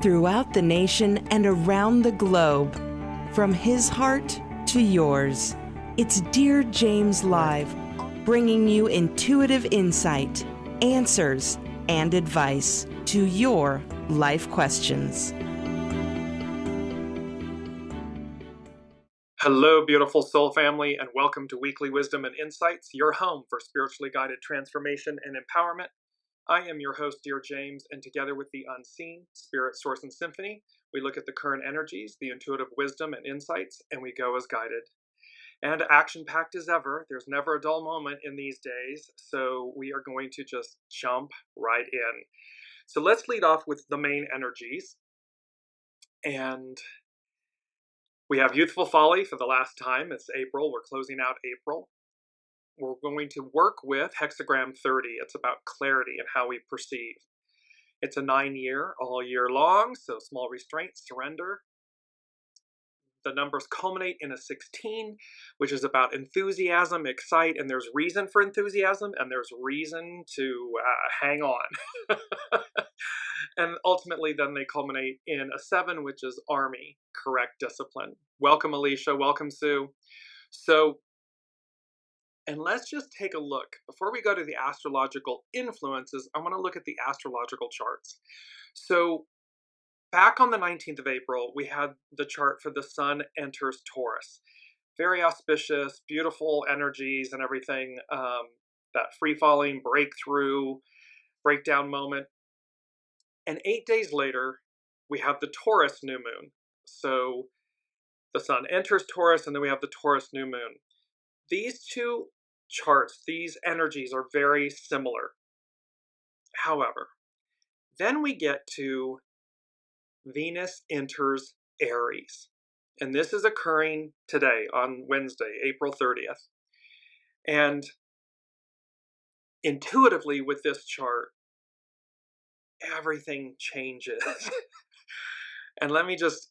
throughout the nation and around the globe. From his heart to yours, it's Dear James Live, bringing you intuitive insight, answers, and advice to your life questions. Hello, beautiful soul family, and welcome to Weekly Wisdom and Insights, your home for spiritually guided transformation and empowerment. I am your host, Dearjames, and together with the unseen, Spirit, Source, and Symphony, we look at the current energies, the intuitive wisdom and insights, and we go as guided. And action-packed as ever, there's never a dull moment in these days, so we are going to just jump right in. So let's lead off with the main energies. And we have Youthful Folly for the last time. It's April. We're closing out April. We're going to work with Hexagram 30. It's about clarity and how we perceive. It's a 9-year, all year long, so small restraint, surrender. The numbers culminate in a 16, which is about enthusiasm, excite, and there's reason for enthusiasm, and there's reason to hang on. And ultimately, then they culminate in a 7, which is Army, correct discipline. Welcome, Alicia. Welcome, Sue. So, and let's just take a look. Before we go to the astrological influences, I want to look at the astrological charts. So, back on the 19th of April, we had the chart for the Sun enters Taurus. Very auspicious, beautiful energies and everything. That free-falling, breakthrough, breakdown moment. And 8 days later, we have the Taurus new moon. So the Sun enters Taurus, and then we have the Taurus new moon. These two charts, these energies are very similar. However, then we get to Venus enters Aries. And this is occurring today on Wednesday, April 30th. And intuitively with this chart, everything changes. And let me just,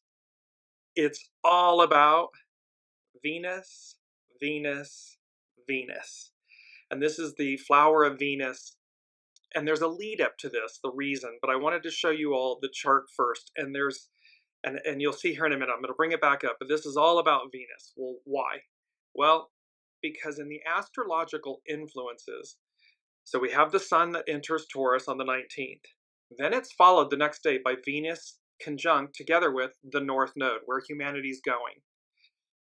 it's all about Venus, Venus, Venus. And this is the flower of Venus. And there's a lead up to this, the reason, but I wanted to show you all the chart first. And there's, and you'll see here in a minute, I'm going to bring it back up, but this is all about Venus. Well, why? Well, because in the astrological influences, so we have the Sun that enters Taurus on the 19th. Then it's followed the next day by Venus conjunct together with the North Node, where humanity's going.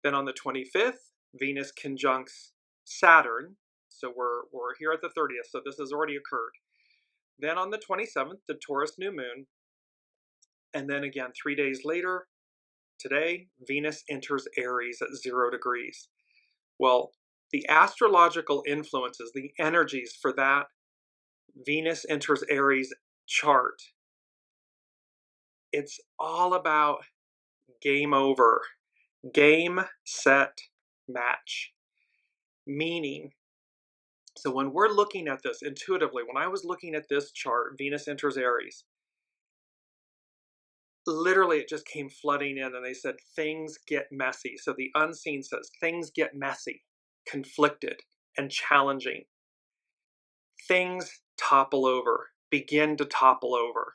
Then on the 25th, Venus conjuncts Saturn. So we're here at the 30th, so this has already occurred. Then on the 27th, the Taurus new moon. And then again, 3 days later, today, Venus enters Aries at 0 degrees. Well, the astrological influences, the energies for that Venus enters Aries chart, it's all about game over, game, set, match. Meaning, so when we're looking at this intuitively, when I was looking at this chart, Venus enters Aries, literally it just came flooding in and they said, things get messy. So the unseen says, things get messy, conflicted, and challenging. Things topple over, begin to topple over.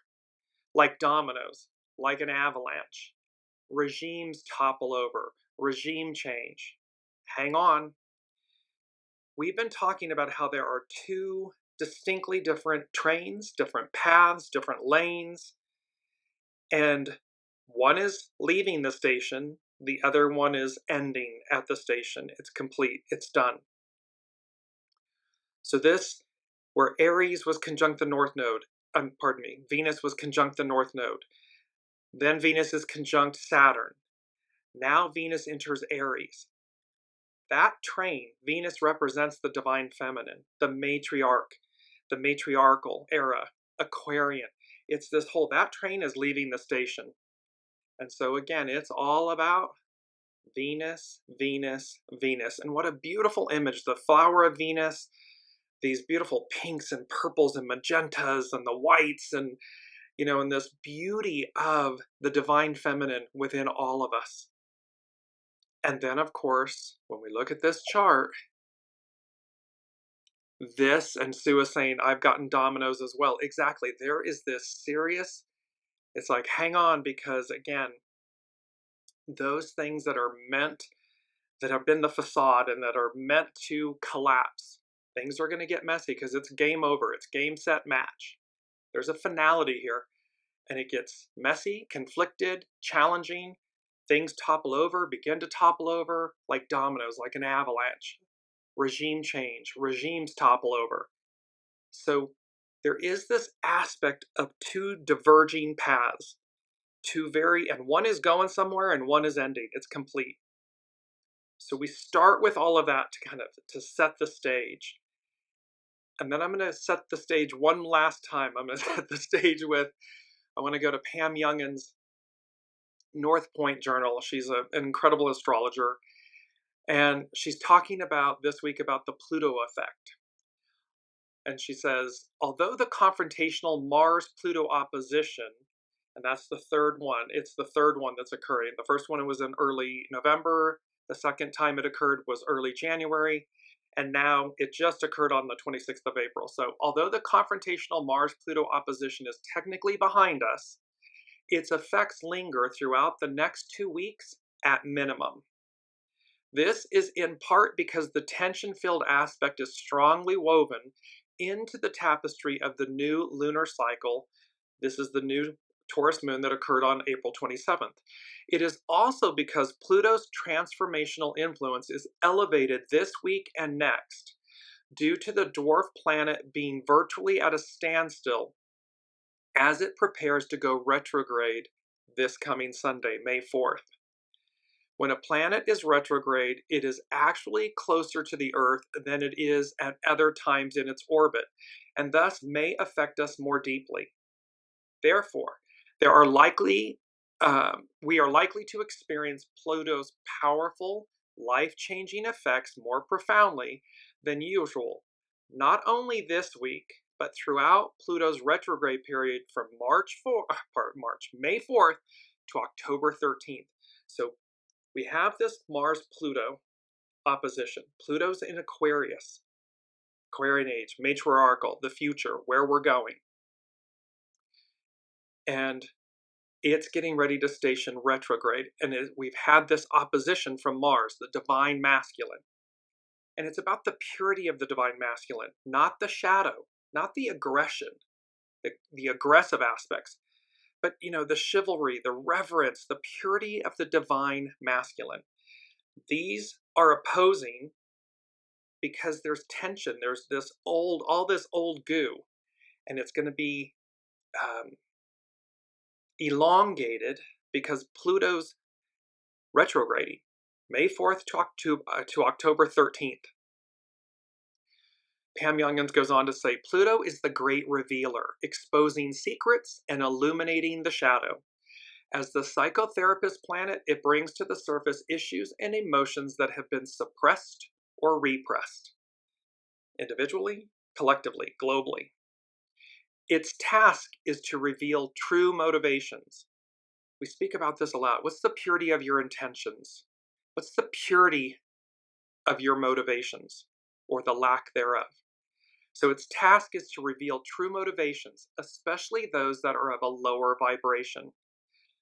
Like dominoes, like an avalanche. Regimes topple over, regime change. Hang on. We've been talking about how there are two distinctly different trains, different paths, different lanes. And one is leaving the station, the other one is ending at the station. It's complete, it's done. So this, where Aries was conjunct the North Node, Venus was conjunct the North Node. Then Venus is conjunct Saturn. Now Venus enters Aries. That train, Venus represents the divine feminine, the matriarch, the matriarchal era, Aquarian. It's this whole, that train is leaving the station. And so again, it's all about Venus, Venus, Venus. And what a beautiful image, the flower of Venus, these beautiful pinks and purples and magentas and the whites and, you know, and this beauty of the divine feminine within all of us. And then, of course, when we look at this chart, this, and Sue is saying, I've gotten dominoes as well. Exactly. There is this serious It's like, hang on, because again, those things that are meant, that have been the facade and that are meant to collapse, things are going to get messy because it's game over. It's game, set, match. There's a finality here, and it gets messy, conflicted, challenging. Things topple over, begin to topple over like dominoes, like an avalanche. Regime change, regimes topple over. So there is this aspect of two diverging paths, and one is going somewhere and one is ending. It's complete. So we start with all of that to set the stage. And then I'm going to set the stage one last time. I'm going to set the stage with, I want to go to Pam Youngin's North Point Journal. She's an incredible astrologer. And she's talking about this week about the Pluto effect. And she says, although the confrontational Mars-Pluto opposition, and that's the third one, it's the third one that's occurring. The first one was in early November. The second time it occurred was early January. And now it just occurred on the 26th of April. So although the confrontational Mars-Pluto opposition is technically behind us, its effects linger throughout the next 2 weeks at minimum. This is in part because the tension-filled aspect is strongly woven into the tapestry of the new lunar cycle. This is the new Taurus moon that occurred on April 27th. It is also because Pluto's transformational influence is elevated this week and next due to the dwarf planet being virtually at a standstill as it prepares to go retrograde this coming Sunday, May 4th. When a planet is retrograde, it is actually closer to the Earth than it is at other times in its orbit, and thus may affect us more deeply. Therefore, we are likely to experience Pluto's powerful, life-changing effects more profoundly than usual, not only this week, but throughout Pluto's retrograde period from May 4th to October 13th. So we have this Mars-Pluto opposition. Pluto's in Aquarius, Aquarian age, matriarchal, the future, where we're going. And it's getting ready to station retrograde. And we've had this opposition from Mars, the divine masculine. And it's about the purity of the divine masculine, not the shadow, not the aggression, the aggressive aspects, but the chivalry, the reverence, the purity of the divine masculine. These are opposing because there's tension. There's all this old goo, and it's going to be elongated because Pluto's retrograding, May 4th to October 13th. Pam Youngins goes on to say, Pluto is the great revealer, exposing secrets and illuminating the shadow. As the psychotherapist planet, it brings to the surface issues and emotions that have been suppressed or repressed, individually, collectively, globally. Its task is to reveal true motivations. We speak about this a lot. What's the purity of your intentions? What's the purity of your motivations, or the lack thereof? So its task is to reveal true motivations, especially those that are of a lower vibration,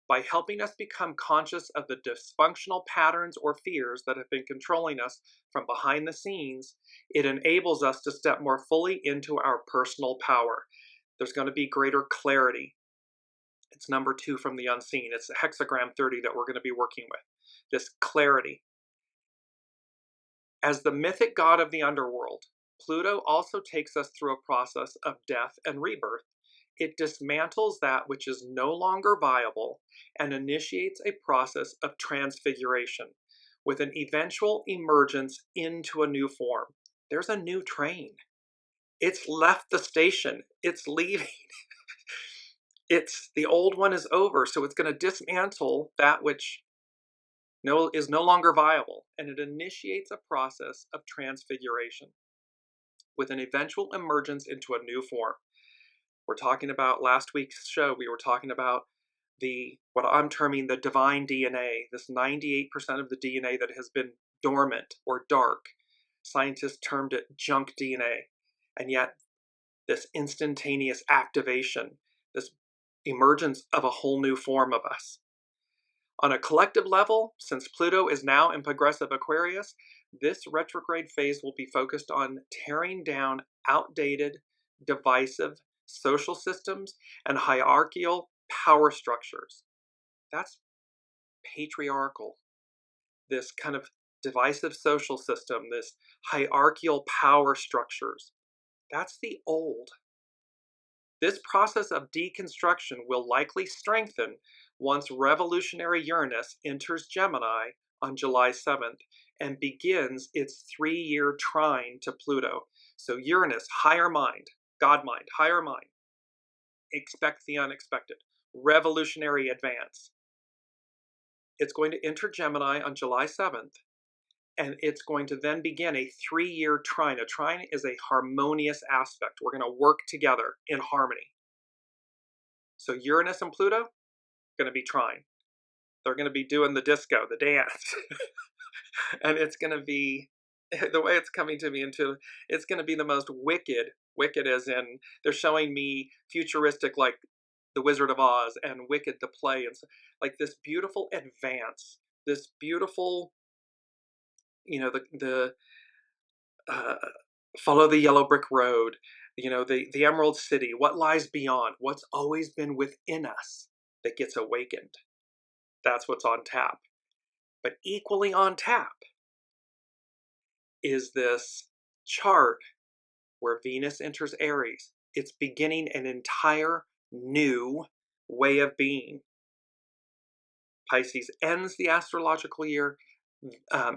by helping us become conscious of the dysfunctional patterns or fears that have been controlling us from behind the scenes. It enables us to step more fully into our personal power. There's going to be greater clarity. It's number 2 from the unseen. It's hexagram 30 that we're going to be working with. This clarity. As the mythic god of the underworld, Pluto also takes us through a process of death and rebirth. It dismantles that which is no longer viable and initiates a process of transfiguration with an eventual emergence into a new form. There's a new train. It's left the station. It's leaving. The old one is over, so it's going to dismantle that which is no longer viable, and it initiates a process of transfiguration with an eventual emergence into a new form. We're talking about last week's show, we were talking about what I'm terming the divine DNA, this 98% of the DNA that has been dormant or dark. Scientists termed it junk DNA. And yet this instantaneous activation, this emergence of a whole new form of us. On a collective level, since Pluto is now in progressive Aquarius, this retrograde phase will be focused on tearing down outdated, divisive social systems and hierarchical power structures. That's patriarchal. This kind of divisive social system, this hierarchical power structures. That's the old. This process of deconstruction will likely strengthen once revolutionary Uranus enters Gemini on July 7th and begins its 3-year trine to Pluto. So Uranus, higher mind, God mind, higher mind. Expect the unexpected. Revolutionary advance. It's going to enter Gemini on July 7th, and it's going to then begin a 3-year trine. A trine is a harmonious aspect. We're going to work together in harmony. So Uranus and Pluto, going to be trine. They're going to be doing the disco, the dance. And it's going to be, the way it's coming to me into, it's going to be the most wicked as in, they're showing me futuristic like The Wizard of Oz and Wicked the play. And so, like this beautiful advance, this beautiful, the follow the yellow brick road, the Emerald City, what lies beyond, what's always been within us that gets awakened. That's what's on tap. But equally on tap is this chart where Venus enters Aries. It's beginning an entire new way of being. Pisces ends the astrological year.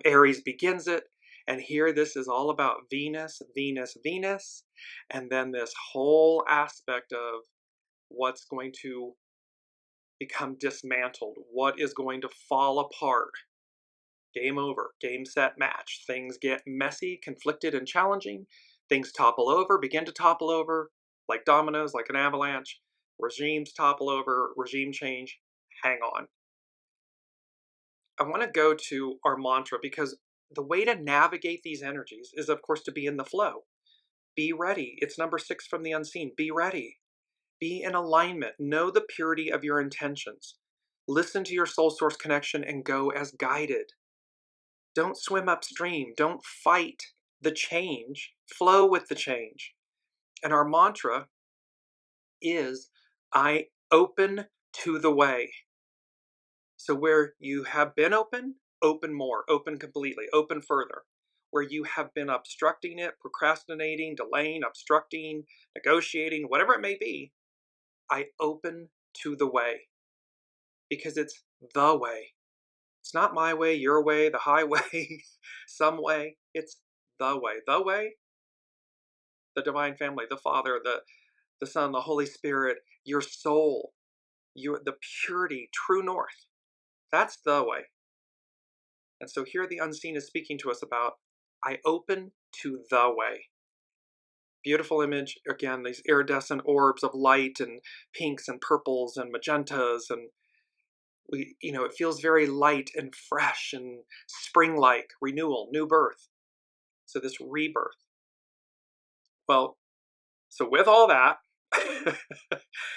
Aries begins it. And here this is all about Venus, Venus, Venus. And then this whole aspect of what's going to become dismantled, what is going to fall apart. Game over, game, set, match. Things get messy, conflicted, and challenging. Things topple over, begin to topple over, like dominoes, like an avalanche. Regimes topple over, regime change, hang on. I want to go to our mantra because the way to navigate these energies is, of course, to be in the flow. Be ready. It's number 6 from the unseen. Be ready. Be in alignment. Know the purity of your intentions. Listen to your soul source connection and go as guided. Don't swim upstream. Don't fight the change. Flow with the change. And our mantra is, I open to the way. So where you have been open, open more, open completely, open further. Where you have been obstructing it, procrastinating, delaying, obstructing, negotiating, whatever it may be, I open to the way. Because it's the way. It's not my way, your way, the highway, some way. It's the way. The way, the divine family, the Father, the Son, the Holy Spirit, your soul, the purity, true north. That's the way. And so here the unseen is speaking to us about, I open to the way. Beautiful image, again, these iridescent orbs of light and pinks and purples and magentas, and it feels very light and fresh and spring-like, renewal, new birth. So this rebirth. Well, so with all that,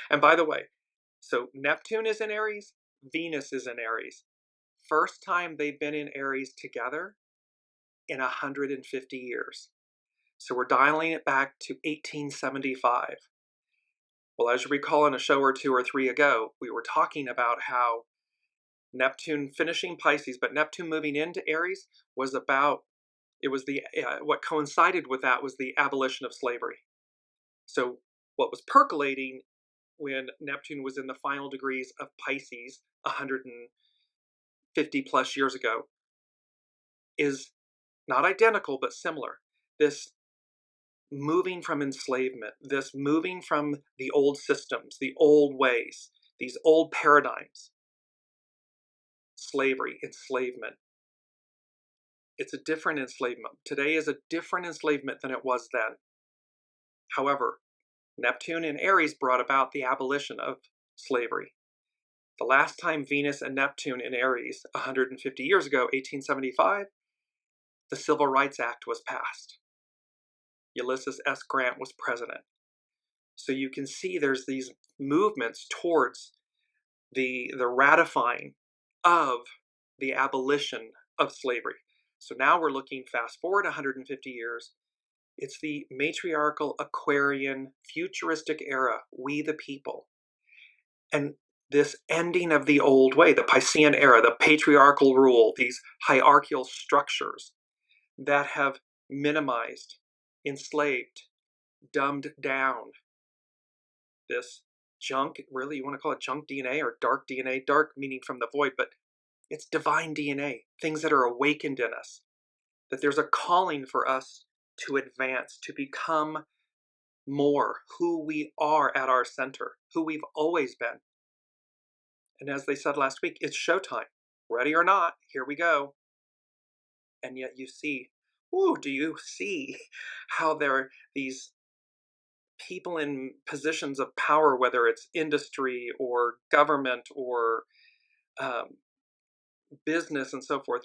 and by the way, so Neptune is in Aries, Venus is in Aries. First time they've been in Aries together in 150 years. So we're dialing it back to 1875. Well, as you recall in a show or 2 or 3 ago, we were talking about how Neptune finishing Pisces, but Neptune moving into Aries was about, what coincided with that was the abolition of slavery. So what was percolating when Neptune was in the final degrees of Pisces 150 plus years ago is not identical, but similar. This moving from enslavement, this moving from the old systems, the old ways, these old paradigms. Slavery, enslavement. It's a different enslavement. Today is a different enslavement than it was then. However, Neptune in Aries brought about the abolition of slavery. The last time Venus and Neptune in Aries, 150 years ago, 1875, the Civil Rights Act was passed. Ulysses S. Grant was president. So you can see there's these movements towards the ratifying of the abolition of slavery. So now we're looking fast forward 150 years. It's the matriarchal Aquarian futuristic era, we the people. And this ending of the old way, the Piscean era, the patriarchal rule, these hierarchical structures that have minimized, enslaved, dumbed down this junk, really, you want to call it junk DNA or dark DNA, dark meaning from the void, but it's divine DNA, things that are awakened in us, that there's a calling for us to advance, to become more who we are at our center, who we've always been. And as they said last week, it's showtime. Ready or not, here we go. And yet you see, do you see how there are these people in positions of power, whether it's industry or government or business and so forth,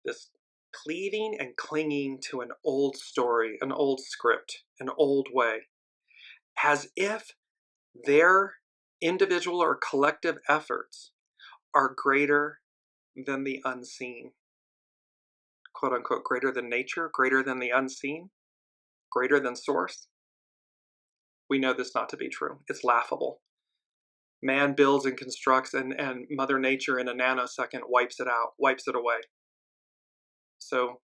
this cleaving and clinging to an old story, an old script, an old way, as if their individual or collective efforts are greater than the unseen. Quote unquote, greater than nature, greater than the unseen, greater than source. We know this not to be true. It's laughable. Man builds and constructs, and Mother Nature in a nanosecond wipes it out, wipes it away. So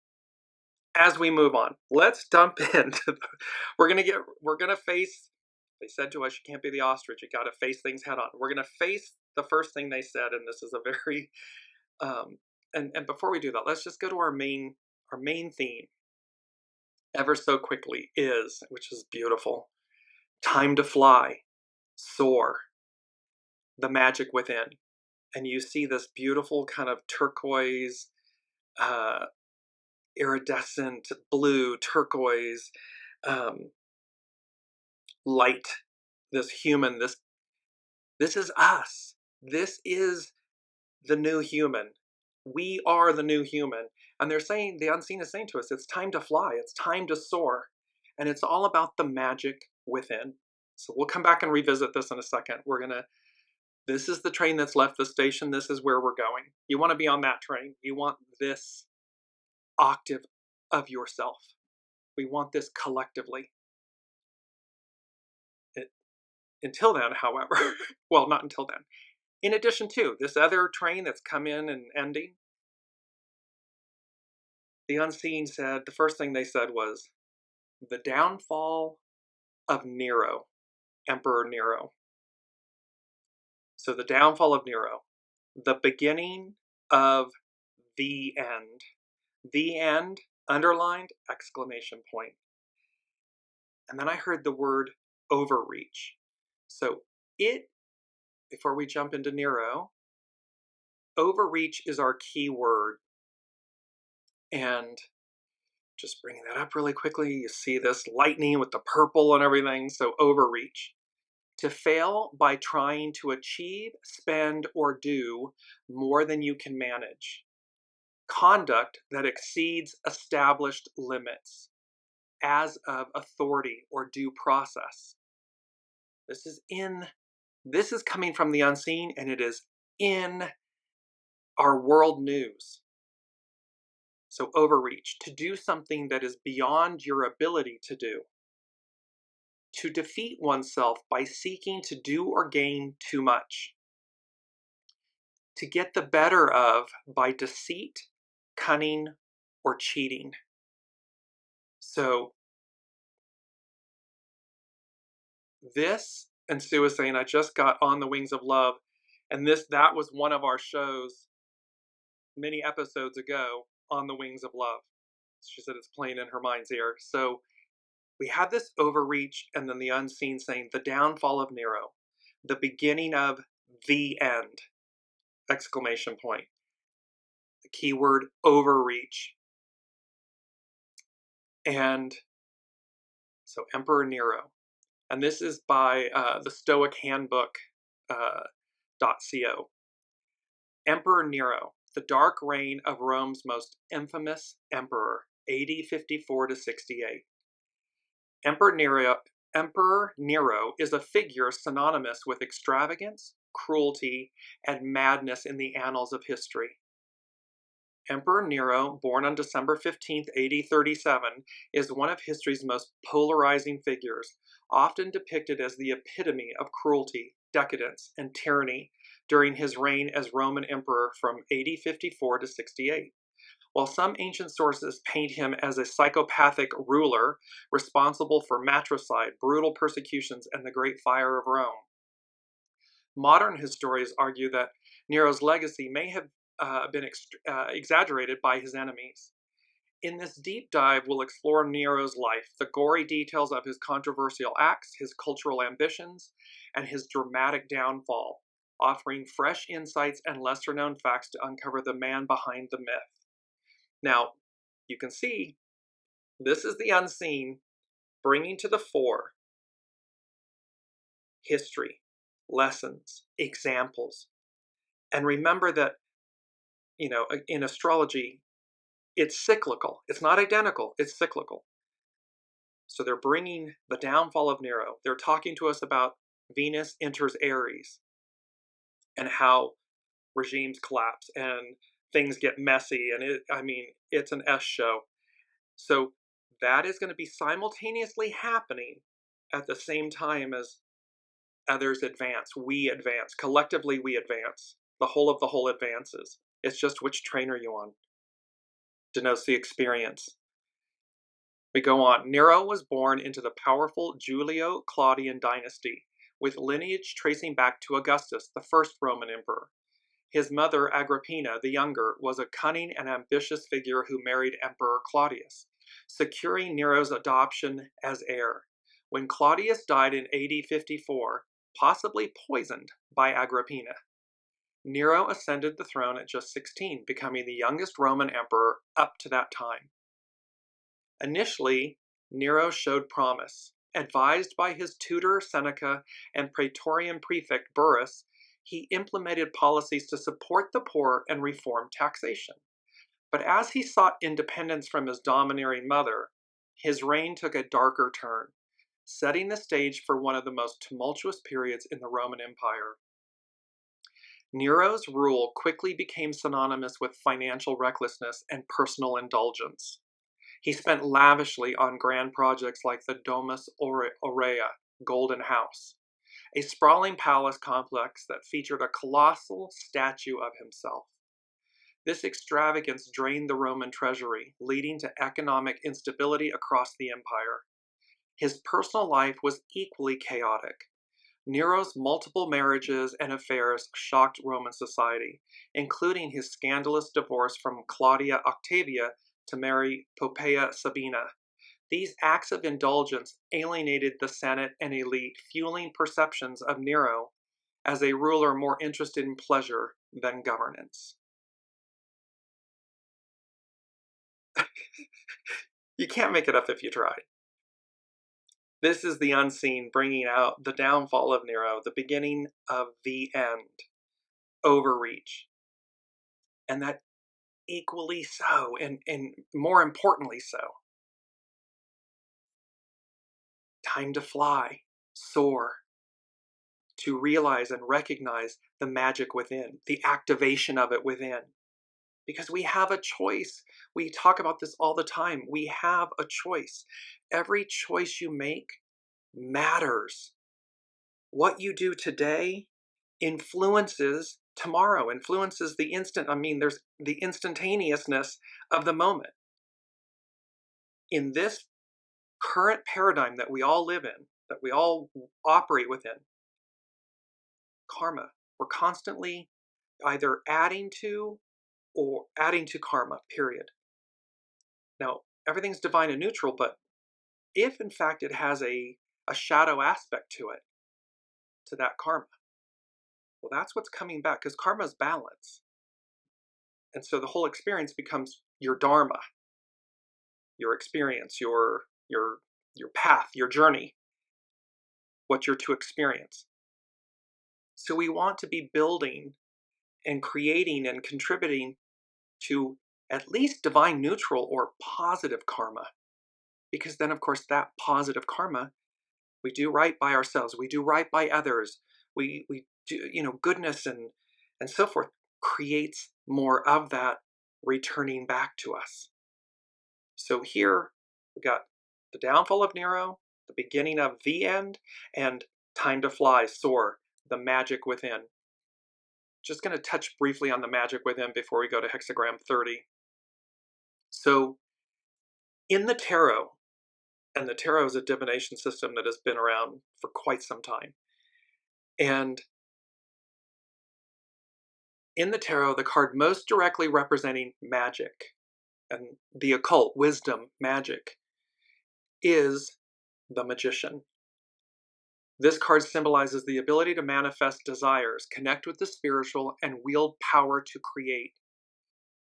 as we move on, let's dump into we're gonna face, they said to us, you can't be the ostrich, you gotta face things head on. We're gonna face the first thing they said, and this is a very and before we do that, let's just go to our main theme ever so quickly, which is beautiful. Time to fly, soar, the magic within. And you see this beautiful kind of turquoise, iridescent blue, turquoise light, this human, this is us. This is the new human. We are the new human. And they're saying, the unseen is saying to us, it's time to fly, it's time to soar. And it's all about the magic within. So we'll come back and revisit this in a second. This is the train that's left the station. This is where we're going. You want to be on that train. You want this octave of yourself. We want this collectively. Until then, however, well, not until then. In addition to this other train that's come in and ending, the unseen said, the first thing they said was, the downfall of Nero, Emperor Nero. So the downfall of Nero, the beginning of the end. The end, underlined, exclamation point. And then I heard the word overreach. So before we jump into Nero, overreach is our key word. And just bringing that up really quickly, you see this lightning with the purple and everything. So overreach. To fail by trying to achieve, spend, or do more than you can manage. Conduct that exceeds established limits as of authority or due process. This is coming from the unseen, and it is in our world news. So overreach, to do something that is beyond your ability to do. To defeat oneself by seeking to do or gain too much. To get the better of by deceit, cunning, or cheating. So this, and Sue was saying, I just got On the Wings of Love, and that was one of our shows many episodes ago, On the Wings of Love. She said it's playing in her mind's ear. So we have this overreach, and then the unseen saying, the downfall of Nero, the beginning of the end, exclamation point. The keyword overreach. And so Emperor Nero. And this is by the Stoic Handbook .co. Emperor Nero, the dark reign of Rome's most infamous emperor, AD 54 to 68. Emperor Emperor Nero is a figure synonymous with extravagance, cruelty, and madness in the annals of history. Emperor Nero, born on December 15th, AD 37, is one of history's most polarizing figures, often depicted as the epitome of cruelty, decadence, and tyranny during his reign as Roman emperor from AD 54 to 68. While some ancient sources paint him as a psychopathic ruler responsible for matricide, brutal persecutions, and the Great Fire of Rome, modern historians argue that Nero's legacy may have been exaggerated by his enemies. In this deep dive, we'll explore Nero's life, the gory details of his controversial acts, his cultural ambitions, and his dramatic downfall, offering fresh insights and lesser-known facts to uncover the man behind the myth. Now, you can see, this is the unseen, bringing to the fore history, lessons, examples. And remember that, in astrology, it's cyclical. It's not identical, it's cyclical. So they're bringing the downfall of Nero. They're talking to us about Venus enters Aries and how regimes collapse and things get messy. And it's an S show. So that is going to be simultaneously happening at the same time as others advance. We advance. Collectively, we advance. The whole advances. It's just which train are you on? Denotes the experience. We go on. Nero was born into the powerful Julio-Claudian dynasty, with lineage tracing back to Augustus, the first Roman emperor. His mother, Agrippina the Younger, was a cunning and ambitious figure who married Emperor Claudius, securing Nero's adoption as heir. When Claudius died in AD 54, possibly poisoned by Agrippina, Nero ascended the throne at just 16, becoming the youngest Roman emperor up to that time. Initially, Nero showed promise. Advised by his tutor Seneca and praetorian prefect Burrus, he implemented policies to support the poor and reform taxation. But as he sought independence from his domineering mother, his reign took a darker turn, setting the stage for one of the most tumultuous periods in the Roman Empire. Nero's rule quickly became synonymous with financial recklessness and personal indulgence. He spent lavishly on grand projects like the Domus Aurea, Golden House, a sprawling palace complex that featured a colossal statue of himself. This extravagance drained the Roman treasury, leading to economic instability across the empire. His personal life was equally chaotic. Nero's multiple marriages and affairs shocked Roman society, including his scandalous divorce from Claudia Octavia to marry Poppaea Sabina. These acts of indulgence alienated the Senate and elite, fueling perceptions of Nero as a ruler more interested in pleasure than governance. You can't make it up if you try. This is the unseen, bringing out the downfall of Nero, the beginning of the end. Overreach. And that equally so, and more importantly so. Time to fly, soar, to realize and recognize the magic within, the activation of it within. Because we have a choice. We talk about this all the time. We have a choice. Every choice you make matters. What you do today influences tomorrow, influences the instant. There's the instantaneousness of the moment. In this current paradigm that we all live in, that we all operate within, karma, we're constantly either adding to karma, period. Now, everything's divine and neutral, but if in fact it has a shadow aspect to it, to that karma, well, that's what's coming back, because karma is balance. And so the whole experience becomes your dharma, your experience, your path, your journey, what you're to experience. So we want to be building and creating and contributing to at least divine neutral or positive karma. Because then, of course, that positive karma We do right by ourselves. We do right by others. We do, goodness and so forth creates more of that returning back to us. So here we got the downfall of Nero, the beginning of the end, and time to fly, soar, the magic within. Just going to touch briefly on the magic within before we go to hexagram 30. So in the tarot, and the tarot is a divination system that has been around for quite some time. And in the tarot, the card most directly representing magic and the occult, wisdom, magic, is the Magician. This card symbolizes the ability to manifest desires, connect with the spiritual, and wield power to create.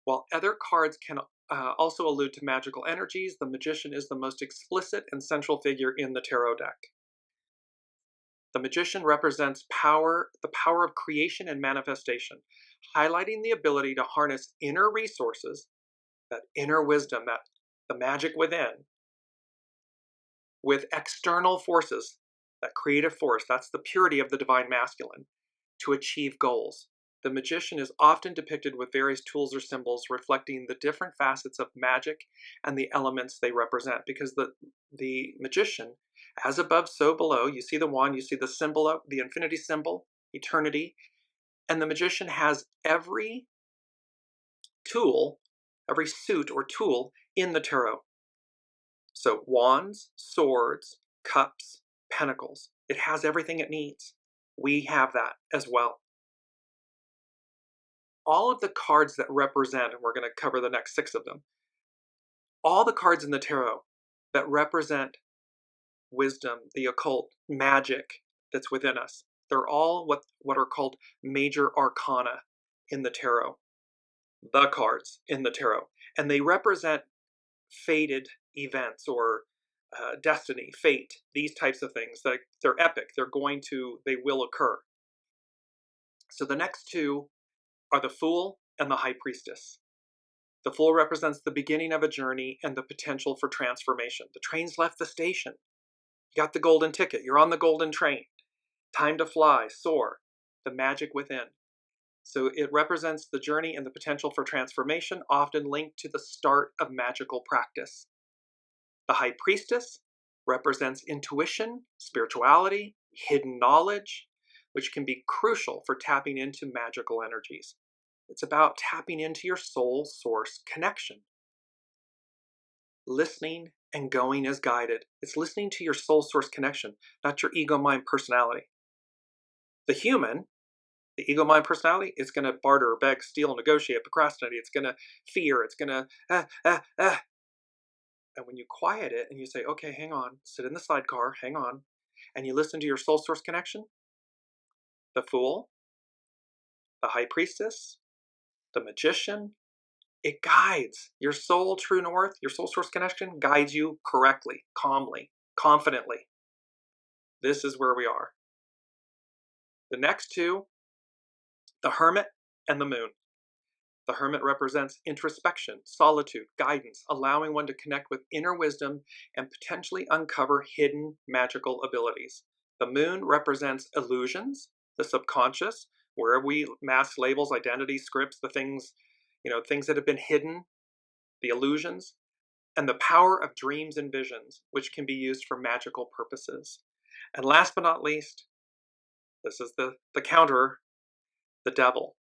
While other cards can also allude to magical energies, the Magician is the most explicit and central figure in the tarot deck. The Magician represents power, the power of creation and manifestation, highlighting the ability to harness inner resources, that inner wisdom, that the magic within, with external forces, that creative force, that's the purity of the divine masculine, to achieve goals. The Magician is often depicted with various tools or symbols reflecting the different facets of magic and the elements they represent, because the Magician, as above, so below, you see the wand, you see the symbol of the infinity symbol, eternity, and the Magician has every tool, every suit or tool in the tarot. So wands, swords, cups, pentacles. It has everything it needs. We have that as well. All of the cards that represent, and we're going to cover the next 6 of them, all the cards in the tarot that represent wisdom, the occult, magic that's within us, they're all what are called major arcana in the tarot, the cards in the tarot. And they represent fated events or destiny, fate, these types of things. They're epic. They will occur. So the next 2 are the Fool and the High Priestess. The Fool represents the beginning of a journey and the potential for transformation. The train's left the station. You got the golden ticket. You're on the golden train. Time to fly, soar, the magic within. So it represents the journey and the potential for transformation, often linked to the start of magical practice. The High Priestess represents intuition, spirituality, hidden knowledge, which can be crucial for tapping into magical energies. It's about tapping into your soul source connection. Listening and going as guided. It's listening to your soul source connection, not your ego, mind, personality. The human, the ego, mind, personality, is going to barter, beg, steal, negotiate, procrastinate. It's going to fear. It's going to And when you quiet it and you say, okay, hang on, sit in the sidecar, hang on, and you listen to your soul source connection, the Fool, the High Priestess, the Magician, it guides your soul true north, your soul source connection guides you correctly, calmly, confidently. This is where we are. The next 2, the Hermit and the Moon. The Hermit represents introspection, solitude, guidance, allowing one to connect with inner wisdom and potentially uncover hidden magical abilities. The Moon represents illusions, the subconscious, where we mask labels, identities, scripts, the things, things that have been hidden, the illusions, and the power of dreams and visions, which can be used for magical purposes. And last but not least, this is the counter, the Devil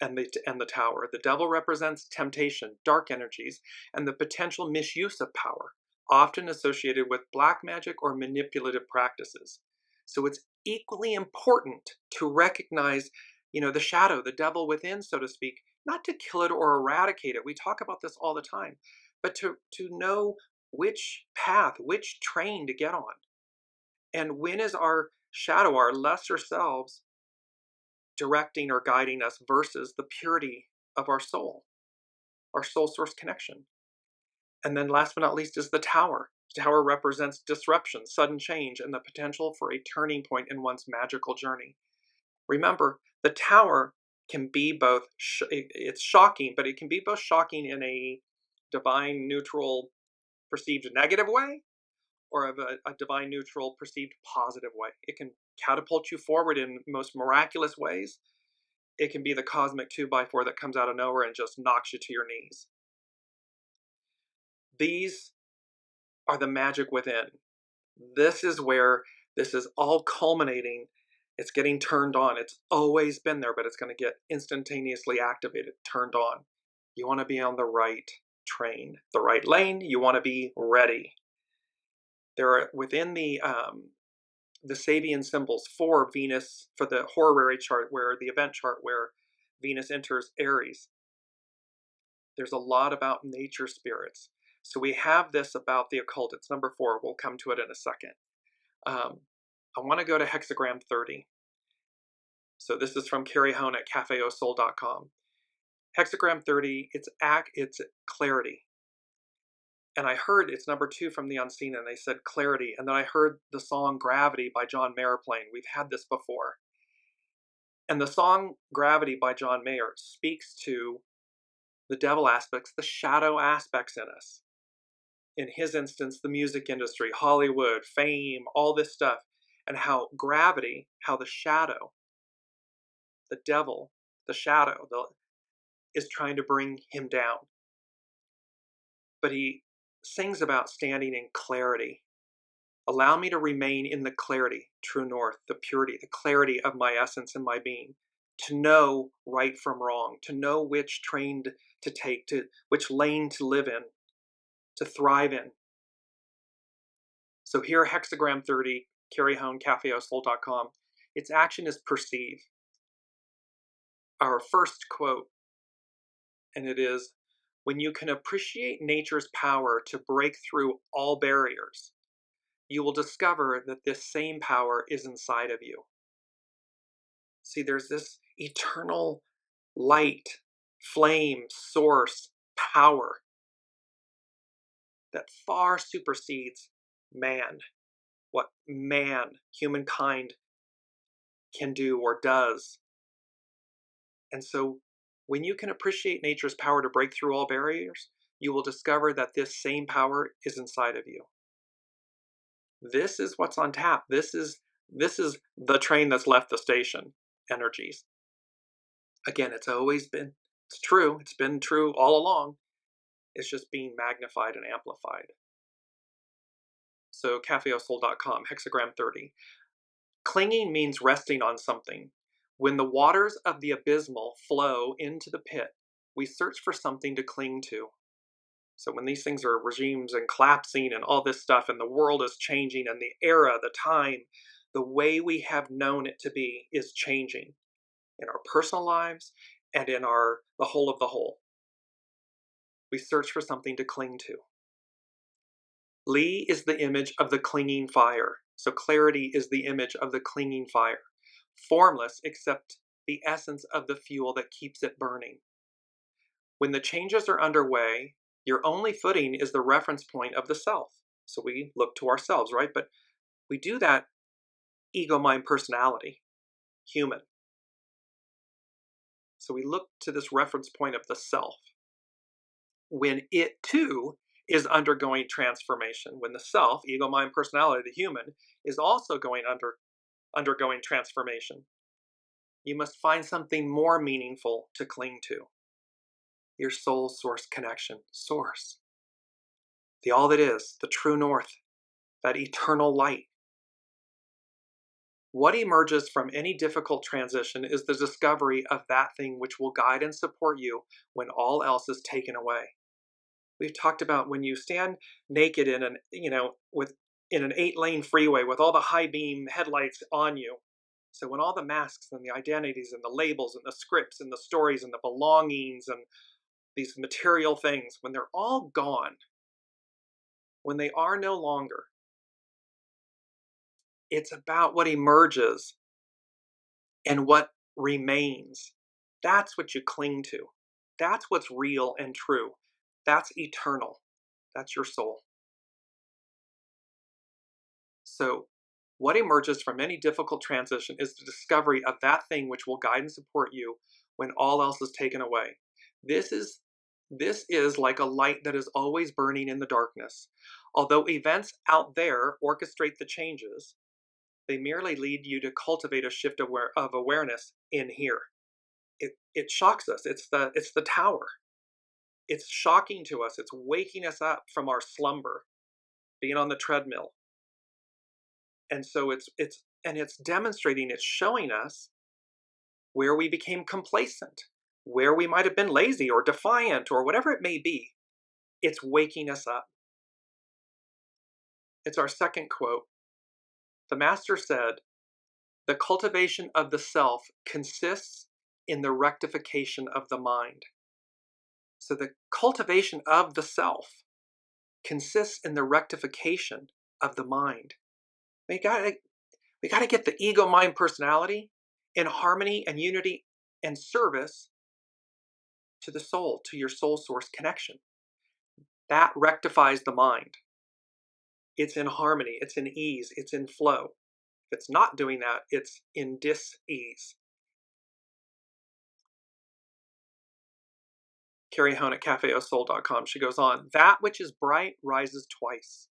and the Tower. The Devil represents temptation, dark energies, and the potential misuse of power, often associated with black magic or manipulative practices. So it's equally important to recognize, the shadow, the devil within, so to speak, not to kill it or eradicate it. We talk about this all the time, but to know which path, which train to get on. And when is our shadow, our lesser selves, directing or guiding us versus the purity of our soul source connection. And then last but not least is the Tower. The Tower represents disruption, sudden change, and the potential for a turning point in one's magical journey. Remember, the Tower can be both, it's shocking, but it can be both shocking in a divine, neutral, perceived negative way, or of a divine neutral perceived positive way. It can catapult you forward in most miraculous ways. It can be the cosmic 2x4 that comes out of nowhere and just knocks you to your knees. These are the magic within. This is where this is all culminating. It's getting turned on. It's always been there, but it's going to get instantaneously activated, turned on. You want to be on the right train, the right lane. You want to be ready. There are within the SABIAN symbols for Venus, for the horary chart, where the event chart where Venus enters Aries. There's a lot about nature spirits. So we have this about the occult. It's number 4. We'll come to it in a second. I want to go to hexagram 30. So this is from Carrie Hone at cafeosoul.com. Hexagram 30, it's clarity. And I heard, it's number 2 from the unseen, and they said clarity. And then I heard the song Gravity by John Mayer playing. We've had this before. And the song Gravity by John Mayer speaks to the devil aspects, the shadow aspects in us. In his instance, the music industry, Hollywood, fame, all this stuff. And how gravity, how the shadow, the devil, the shadow, is trying to bring him down. But he sings about standing in clarity. Allow me to remain in the clarity, true north, the purity, the clarity of my essence and my being, to know right from wrong, to know which train to take, which lane to live in, to thrive in. So here, hexagram 30, Carrie Hone, cafeosoul.com. Its action is perceive. Our first quote, and it is, when you can appreciate nature's power to break through all barriers, you will discover that this same power is inside of you. See, there's this eternal light, flame, source, power that far supersedes man, what man, humankind, can do or does. And so when you can appreciate nature's power to break through all barriers, you will discover that this same power is inside of you. This is what's on tap. This is the train that's left the station, energies. Again, it's true. It's been true all along. It's just being magnified and amplified. So cafeosoul.com, hexagram 30. Clinging means resting on something. When the waters of the abysmal flow into the pit, we search for something to cling to. So when these things are regimes and collapsing and all this stuff, and the world is changing, and the era, the time, the way we have known it to be is changing in our personal lives and in the whole of the whole. We search for something to cling to. Li is the image of the clinging fire. So clarity is the image of the clinging fire. Formless except the essence of the fuel that keeps it burning. When the changes are underway, your only footing is the reference point of the self. So we look to ourselves, right? But we do that ego, mind, personality, human. So we look to this reference point of the self. When it too is undergoing transformation, when the self, ego, mind, personality, the human, is also undergoing transformation, you must find something more meaningful to cling to. Your soul source connection, source. The all that is, the true north, that eternal light. What emerges from any difficult transition is the discovery of that thing which will guide and support you when all else is taken away. We've talked about when you stand naked in an 8-lane freeway with all the high beam headlights on you. So when all the masks and the identities and the labels and the scripts and the stories and the belongings and these material things, when they're all gone, when they are no longer, it's about what emerges and what remains. That's what you cling to. That's what's real and true. That's eternal. That's your soul. So what emerges from any difficult transition is the discovery of that thing which will guide and support you when all else is taken away. This is like a light that is always burning in the darkness, Although events out there orchestrate the changes, they merely lead you to cultivate a shift of awareness in here. It shocks us. It's the tower. It's shocking to us. It's waking us up from our slumber, being on the treadmill. And so it's demonstrating, it's showing us where we became complacent, where we might have been lazy or defiant or whatever it may be. It's waking us up. It's our second quote. The master said, "The cultivation of the self consists in the rectification of the mind." So the cultivation of the self consists in the rectification of the mind. We gotta get the ego, mind, personality in harmony and unity and service to the soul, to your soul source connection. That rectifies the mind. It's in harmony, it's in ease, it's in flow. If it's not doing that, it's in dis-ease. Carrie Hone at cafeosoul.com, she goes on, "That which is bright rises twice.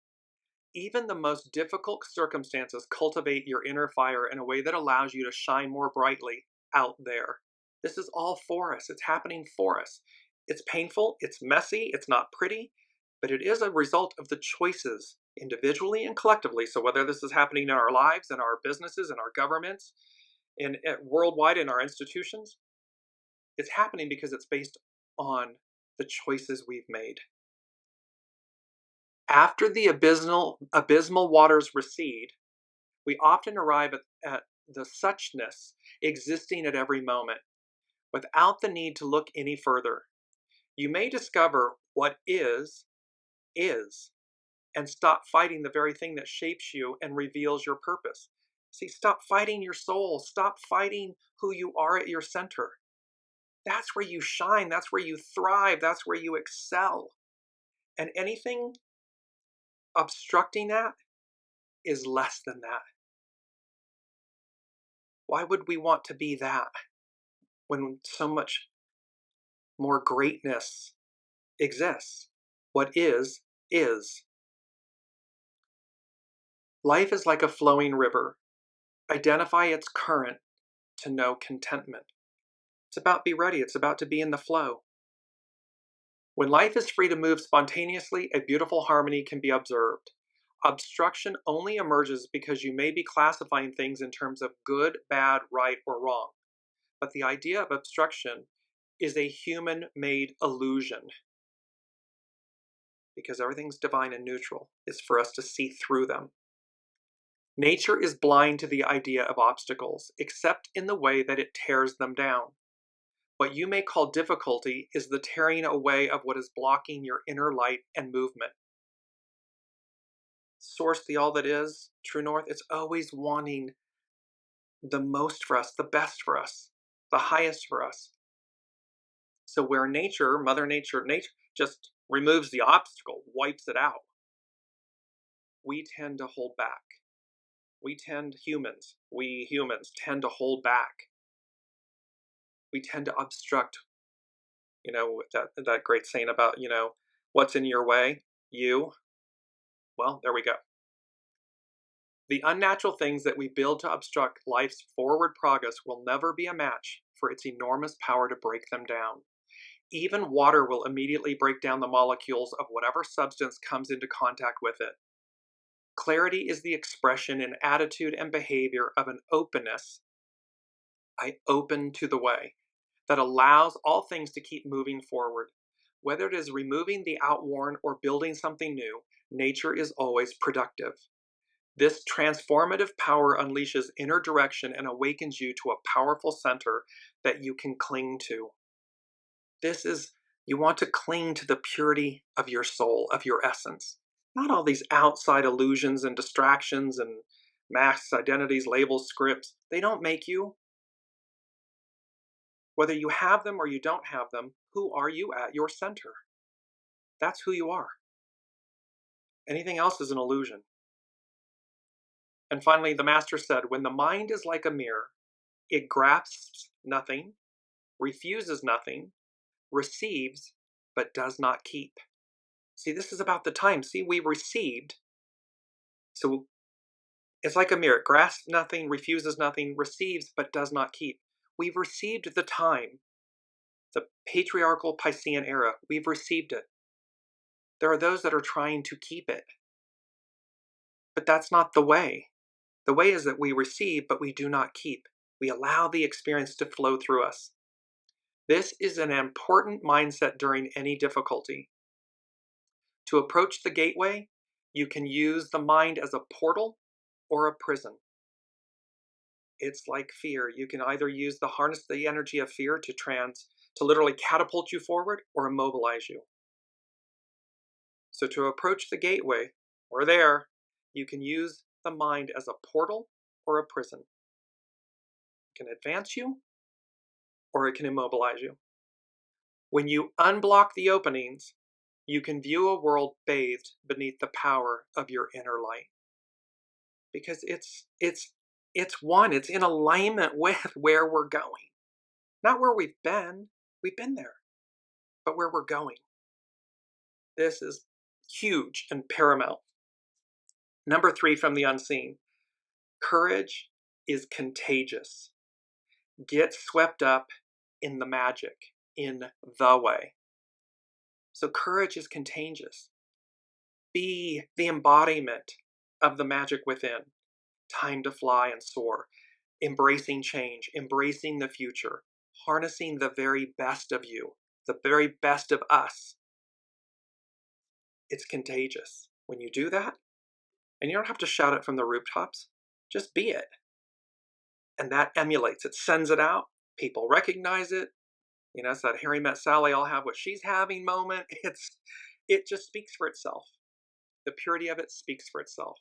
Even the most difficult circumstances cultivate your inner fire in a way that allows you to shine more brightly out there." This is all for us. It's happening for us. It's painful, it's messy, it's not pretty, but it is a result of the choices individually and collectively. So whether this is happening in our lives, in our businesses, in our governments, in worldwide in our institutions, it's happening because it's based on the choices we've made. After the abysmal waters recede, we often arrive at the suchness existing at every moment, without the need to look any further. You may discover what is, and stop fighting the very thing that shapes you and reveals your purpose. See, stop fighting your soul. Stop fighting who you are at your center. That's where you shine. That's where you thrive. That's where you excel. And anything obstructing that is less than that. Why would we want to be that when so much more greatness exists? What is, is. Life is like a flowing river. Identify its current to know contentment. It's about be ready. It's about to be in the flow. When life is free to move spontaneously, a beautiful harmony can be observed. Obstruction only emerges because you may be classifying things in terms of good, bad, right, or wrong. But the idea of obstruction is a human-made illusion, because everything's divine and neutral. It's for us to see through them. Nature is blind to the idea of obstacles, except in the way that it tears them down. What you may call difficulty is the tearing away of what is blocking your inner light and movement. Source, the all that is, true north, it's always wanting the most for us, the best for us, the highest for us. So where nature, Mother Nature, just removes the obstacle, wipes it out, we tend to hold back. We humans tend to hold back. We tend to obstruct. You know, that great saying about, what's in your way? You. Well, there we go. The unnatural things that we build to obstruct life's forward progress will never be a match for its enormous power to break them down. Even water will immediately break down the molecules of whatever substance comes into contact with it. Clarity is the expression in attitude and behavior of an openness, I open to the way, that allows all things to keep moving forward. Whether it is removing the outworn or building something new, nature is always productive. This transformative power unleashes inner direction and awakens you to a powerful center that you can cling to. You want to cling to the purity of your soul, of your essence. Not all these outside illusions and distractions and masks, identities, labels, scripts. They don't make you. Whether you have them or you don't have them, who are you at your center? That's who you are. Anything else is an illusion. And finally, the master said, when the mind is like a mirror, it grasps nothing, refuses nothing, receives, but does not keep. See, this is about the time. See, we received. So it's like a mirror. Grasps nothing, refuses nothing, receives but does not keep. We've received the time, the patriarchal Piscean era. We've received it. There are those that are trying to keep it. But that's not the way. The way is that we receive, but we do not keep. We allow the experience to flow through us. This is an important mindset during any difficulty. To approach the gateway, you can use the mind as a portal or a prison. It's like fear. You can either harness the energy of fear to literally catapult you forward or immobilize you. So to approach the gateway, or there, you can use the mind as a portal or a prison. It can advance you or it can immobilize you. When you unblock the openings, you can view a world bathed beneath the power of your inner light. Because it's in alignment with where we're going. Not where we've been there, but where we're going. This is huge and paramount. Number 3 from the unseen. Courage is contagious. Get swept up in the magic, in the way. So courage is contagious. Be the embodiment of the magic within. Time to fly and soar. Embracing change, embracing the future, harnessing the very best of you, the very best of us. It's contagious. When you do that, and you don't have to shout it from the rooftops, just be it. And that emulates, it sends it out, people recognize it. You know, it's that Harry Met Sally, I'll have what she's having moment. It just speaks for itself. The purity of it speaks for itself.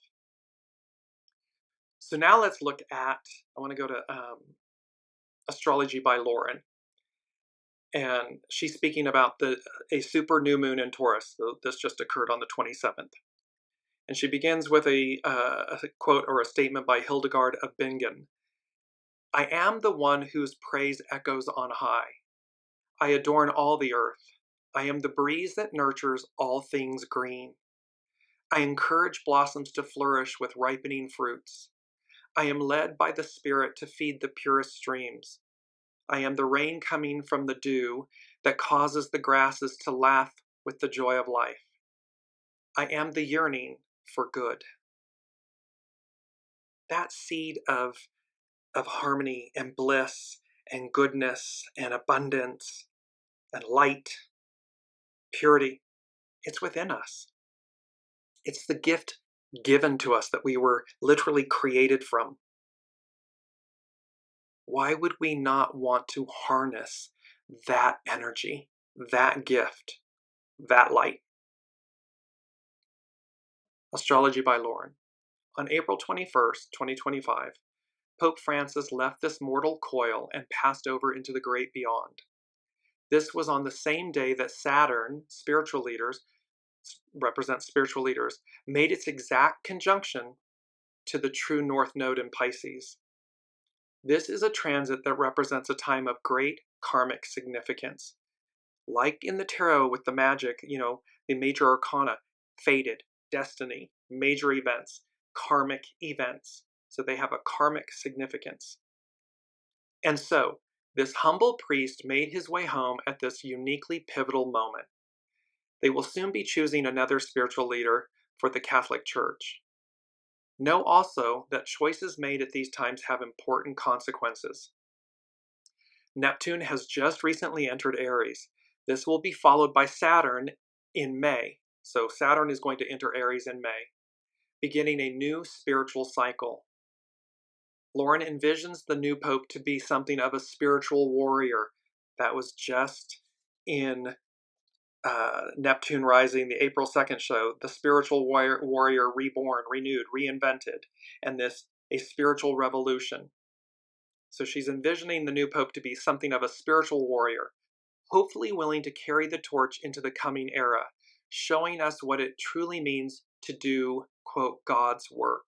So now let's look at, I want to go to Astrology by Lauren. And she's speaking about a super new moon in Taurus. So this just occurred on the 27th. And she begins with a quote or a statement by Hildegard of Bingen. I am the one whose praise echoes on high. I adorn all the earth. I am the breeze that nurtures all things green. I encourage blossoms to flourish with ripening fruits. I am led by the Spirit to feed the purest streams. I am the rain coming from the dew that causes the grasses to laugh with the joy of life. I am the yearning for good. That seed of harmony and bliss and goodness and abundance and light, purity, it's within us. It's the gift given to us that we were literally created from. Why would we not want to harness that energy, that gift, that light? Astrology by Lauren. On April 21st, 2025, Pope Francis left this mortal coil and passed over into the great beyond. This was on the same day that Saturn, represents spiritual leaders, made its exact conjunction to the true North Node in Pisces. This is a transit that represents a time of great karmic significance. Like in the tarot with the magic, the major arcana, fated, destiny, major events, karmic events. So they have a karmic significance. And so, this humble priest made his way home at this uniquely pivotal moment. They will soon be choosing another spiritual leader for the Catholic Church. Know also that choices made at these times have important consequences. Neptune has just recently entered Aries. This will be followed by Saturn in May. So Saturn is going to enter Aries in May, beginning a new spiritual cycle. Lauren envisions the new pope to be something of a spiritual warrior. That was just in Neptune Rising, the April 2nd show, the spiritual warrior reborn, renewed, reinvented, and a spiritual revolution. So she's envisioning the new pope to be something of a spiritual warrior, hopefully willing to carry the torch into the coming era, showing us what it truly means to do, quote, God's work.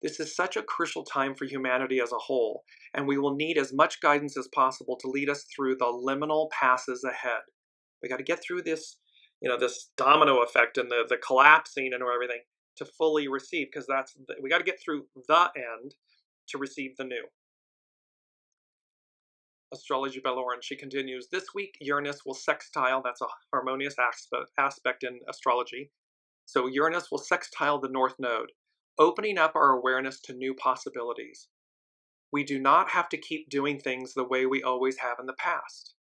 This is such a crucial time for humanity as a whole, and we will need as much guidance as possible to lead us through the liminal passes ahead. We got to get through this this domino effect and the collapsing and everything, to fully receive, because we got to get through the end to receive the new. Astrology by Lauren, she continues, this week Uranus will sextile, that's a harmonious aspect in astrology. So Uranus will sextile the North Node, opening up our awareness to new possibilities. We do not have to keep doing things the way we always have in the past.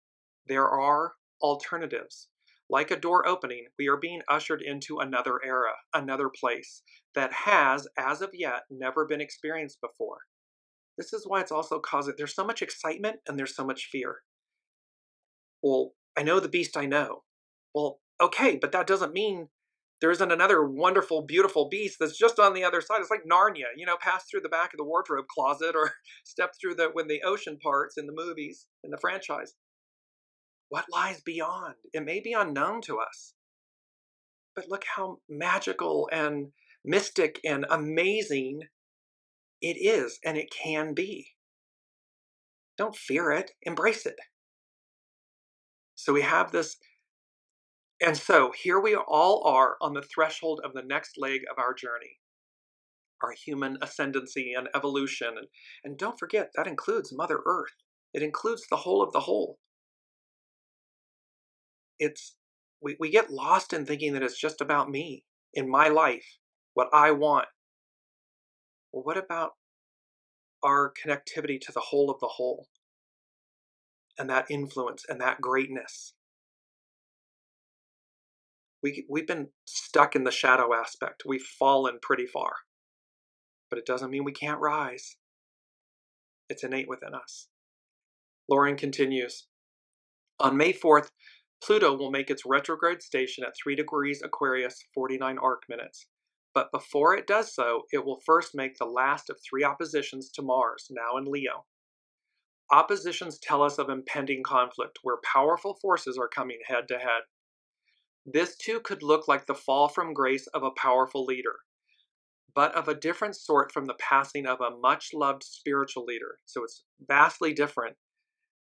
There are alternatives. Like a door opening, we are being ushered into another era, another place that has, as of yet, never been experienced before. This is why it's also causing, there's so much excitement and there's so much fear. Well, I know the beast I know. Well, okay, but that doesn't mean there isn't another wonderful, beautiful beast that's just on the other side. It's like Narnia, pass through the back of the wardrobe closet or step through when the ocean parts in the movies, in the franchise. What lies beyond? It may be unknown to us, but look how magical and mystic and amazing it is, and it can be. Don't fear it, embrace it. So we have this, and so here we all are on the threshold of the next leg of our journey, our human ascendancy and evolution. And don't forget, that includes Mother Earth. It includes the whole of the whole. We get lost in thinking that it's just about me, in my life, what I want. Well, what about our connectivity to the whole of the whole, and that influence and that greatness? We've been stuck in the shadow aspect. We've fallen pretty far, but it doesn't mean we can't rise. It's innate within us. Lauren continues, on May 4th, Pluto will make its retrograde station at 3 degrees Aquarius, 49 arc minutes. But before it does so, it will first make the last of 3 oppositions to Mars, now in Leo. Oppositions tell us of impending conflict, where powerful forces are coming head to head. This too could look like the fall from grace of a powerful leader, but of a different sort from the passing of a much-loved spiritual leader. So it's vastly different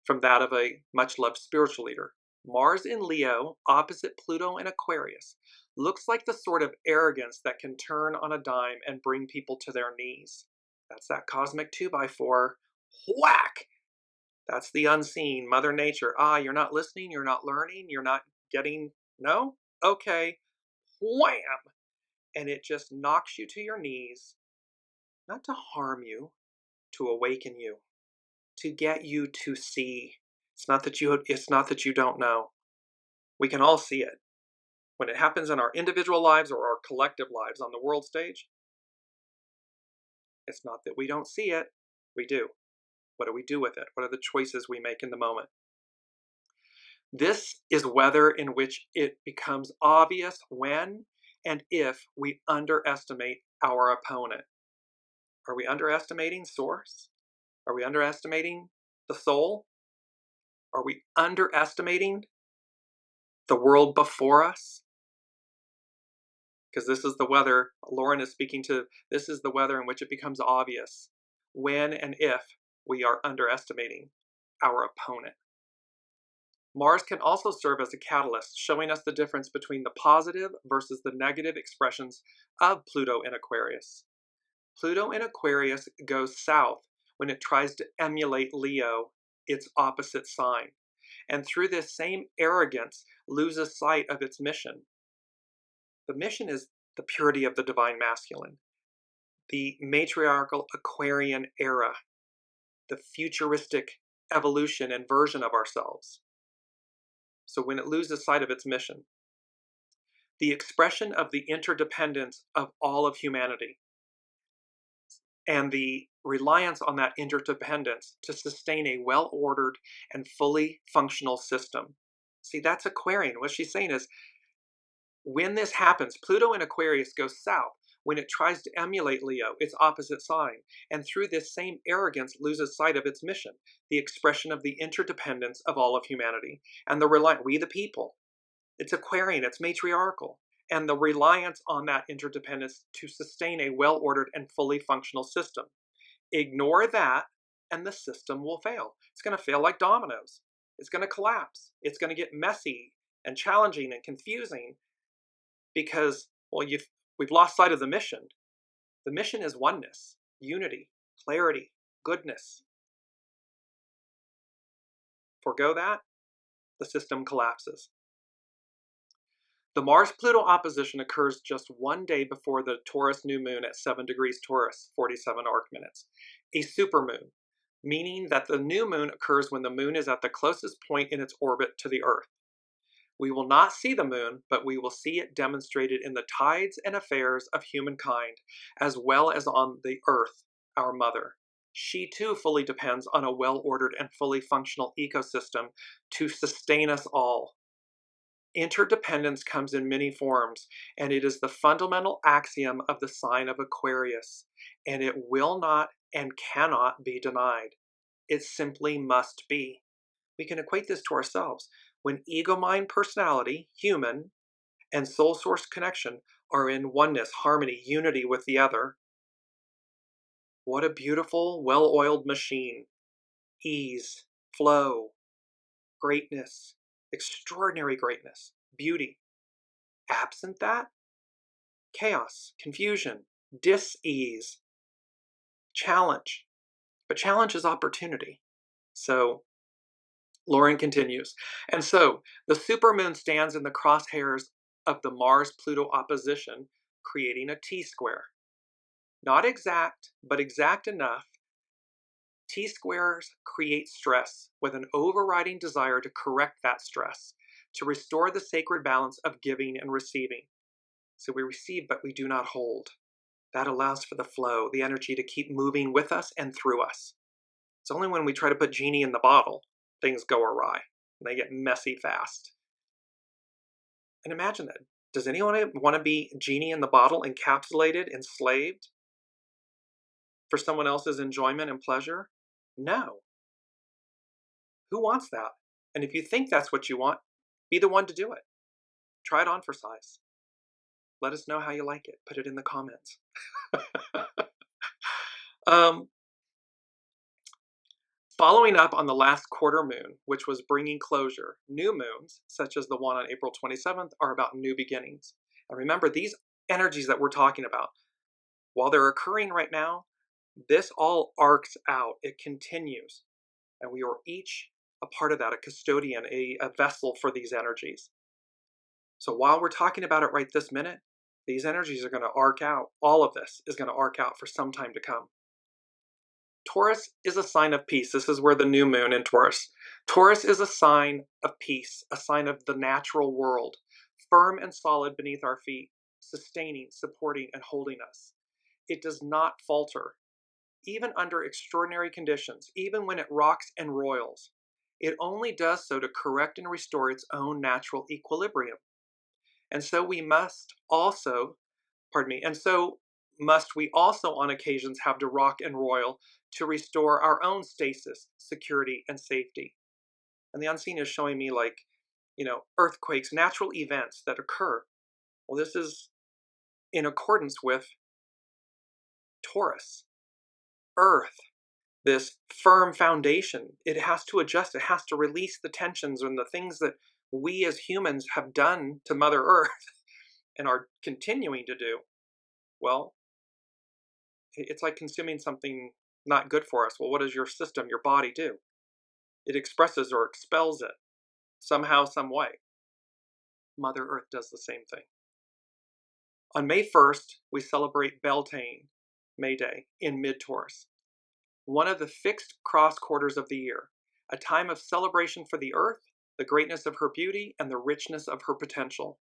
from that of a much-loved spiritual leader. Mars in Leo, opposite Pluto in Aquarius, looks like the sort of arrogance that can turn on a dime and bring people to their knees. That's that cosmic 2x4. Whack! That's the unseen, Mother Nature. You're not listening, you're not learning, you're not getting, no? Okay. Wham! And it just knocks you to your knees, not to harm you, to awaken you, to get you to see. It's not that you don't know. We can all see it. When it happens in our individual lives or our collective lives on the world stage, it's not that we don't see it. We do. What do we do with it? What are the choices we make in the moment? This is weather in which it becomes obvious when and if we underestimate our opponent. Are we underestimating Source? Are we underestimating the soul? Are we underestimating the world before us? Because this is the weather Lauren is speaking to. This is the weather in which it becomes obvious when and if we are underestimating our opponent. Mars can also serve as a catalyst, showing us the difference between the positive versus the negative expressions of Pluto in Aquarius. Pluto in Aquarius goes south when it tries to emulate Leo, its opposite sign, and through this same arrogance loses sight of its mission. The mission is the purity of the divine masculine, the matriarchal Aquarian era, the futuristic evolution and version of ourselves. So when it loses sight of its mission, the expression of the interdependence of all of humanity and the reliance on that interdependence to sustain a well-ordered and fully functional system. See, that's Aquarian. What she's saying is, when this happens, Pluto in Aquarius goes south when it tries to emulate Leo, its opposite sign, and through this same arrogance loses sight of its mission, the expression of the interdependence of all of humanity, and we the people. It's Aquarian, it's matriarchal, and the reliance on that interdependence to sustain a well-ordered and fully functional system. Ignore that, and the system will fail. It's going to fail like dominoes. It's going to collapse. It's going to get messy and challenging and confusing because, well, we've lost sight of the mission. The mission is oneness, unity, clarity, goodness. Forgo that, the system collapses. The Mars-Pluto opposition occurs just one day before the Taurus new moon at 7 degrees Taurus, 47 arc minutes, a supermoon, meaning that the new moon occurs when the moon is at the closest point in its orbit to the Earth. We will not see the moon, but we will see it demonstrated in the tides and affairs of humankind, as well as on the Earth, our mother. She too fully depends on a well-ordered and fully functional ecosystem to sustain us all. Interdependence comes in many forms, and it is the fundamental axiom of the sign of Aquarius, and it will not and cannot be denied. It simply must be. We can equate this to ourselves. When ego, mind, personality, human, and soul source connection are in oneness, harmony, unity with the other, what a beautiful, well-oiled machine. Ease, flow, greatness, extraordinary greatness, beauty. Absent that, chaos, confusion, dis-ease, challenge. But challenge is opportunity. So Lauren continues. And so the supermoon stands in the crosshairs of the Mars-Pluto opposition, creating a T-square. Not exact, but exact enough. T-squares create stress with an overriding desire to correct that stress, to restore the sacred balance of giving and receiving. So we receive, but we do not hold. That allows for the flow, the energy to keep moving with us and through us. It's only when we try to put genie in the bottle, things go awry, and they get messy fast. And imagine that. Does anyone want to be genie in the bottle, encapsulated, enslaved for someone else's enjoyment and pleasure? No. Who wants that? And if you think that's what you want, be the one to do it. Try it on for size. Let us know how you like it. Put it in the comments. Following up on the last quarter moon, which was bringing closure, new moons, such as the one on April 27th, are about new beginnings. And remember, these energies that we're talking about, while they're occurring right now, this all arcs out. It continues. And we are each a part of that, a custodian, a vessel for these energies. So while we're talking about it right this minute, these energies are going to arc out. All of this is going to arc out for some time to come. Taurus is a sign of peace. This is where the new moon in Taurus. Taurus is a sign of peace, a sign of the natural world, firm and solid beneath our feet, sustaining, supporting, and holding us. It does not falter, even under extraordinary conditions, even when it rocks and roils. It only does so to correct and restore its own natural equilibrium. And so we must also, must we also on occasions have to rock and roil to restore our own stasis, security, and safety. And the unseen is showing me earthquakes, natural events that occur. Well, this is in accordance with Taurus, Earth, this firm foundation. It has to adjust. It has to release the tensions and the things that we as humans have done to Mother Earth and are continuing to do. Well, it's like consuming something not good for us. Well, what does your system, your body do? It expresses or expels it somehow, some way. Mother Earth does the same thing. On May 1st, we celebrate Beltane, May Day, in mid-Taurus, one of the fixed cross quarters of the year, a time of celebration for the Earth, the greatness of her beauty, and the richness of her potential.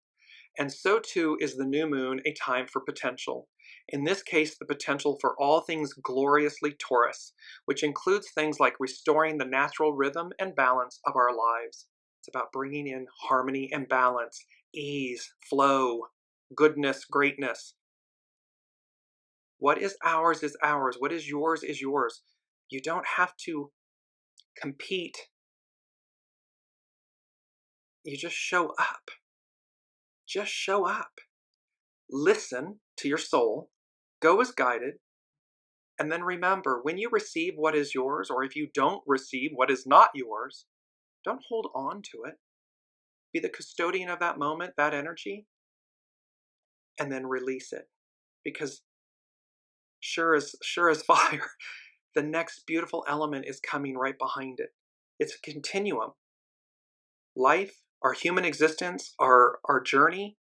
And so too is the new moon a time for potential. In this case, the potential for all things gloriously Taurus, which includes things like restoring the natural rhythm and balance of our lives. It's about bringing in harmony and balance, ease, flow, goodness, greatness. What is ours is ours. What is yours is yours. You don't have to compete. You just show up. Just show up. Listen to your soul. Go as guided. And then remember, when you receive what is yours, or if you don't receive what is not yours, don't hold on to it. Be the custodian of that moment, that energy, and then release it. Because sure as fire, the next beautiful element is coming right behind it. It's a continuum. Life, our human existence, our journey,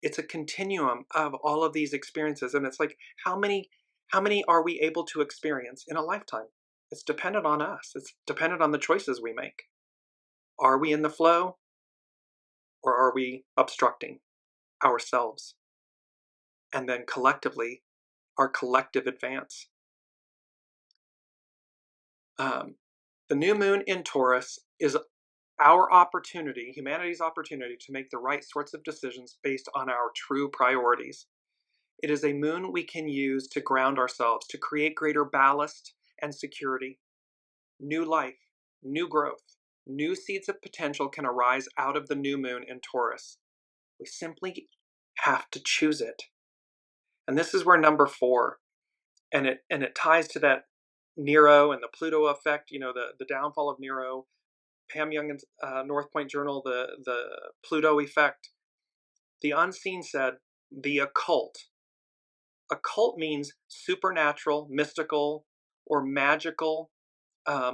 it's a continuum of all of these experiences. And it's like, how many are we able to experience in a lifetime? It's dependent on us. It's dependent on the choices we make. Are we in the flow, or are we obstructing ourselves? And then collectively, our collective advance. The new moon in Taurus is our opportunity, humanity's opportunity, to make the right sorts of decisions based on our true priorities. It is a moon we can use to ground ourselves, to create greater ballast and security. New life, new growth, new seeds of potential can arise out of the new moon in Taurus. We simply have to choose it. And this is where number 4, and it ties to that NERO and the Pluto effect, the downfall of NERO, Pam Youngin's North Point Journal, the Pluto effect. The Unseen said, the occult. Occult means supernatural, mystical, or magical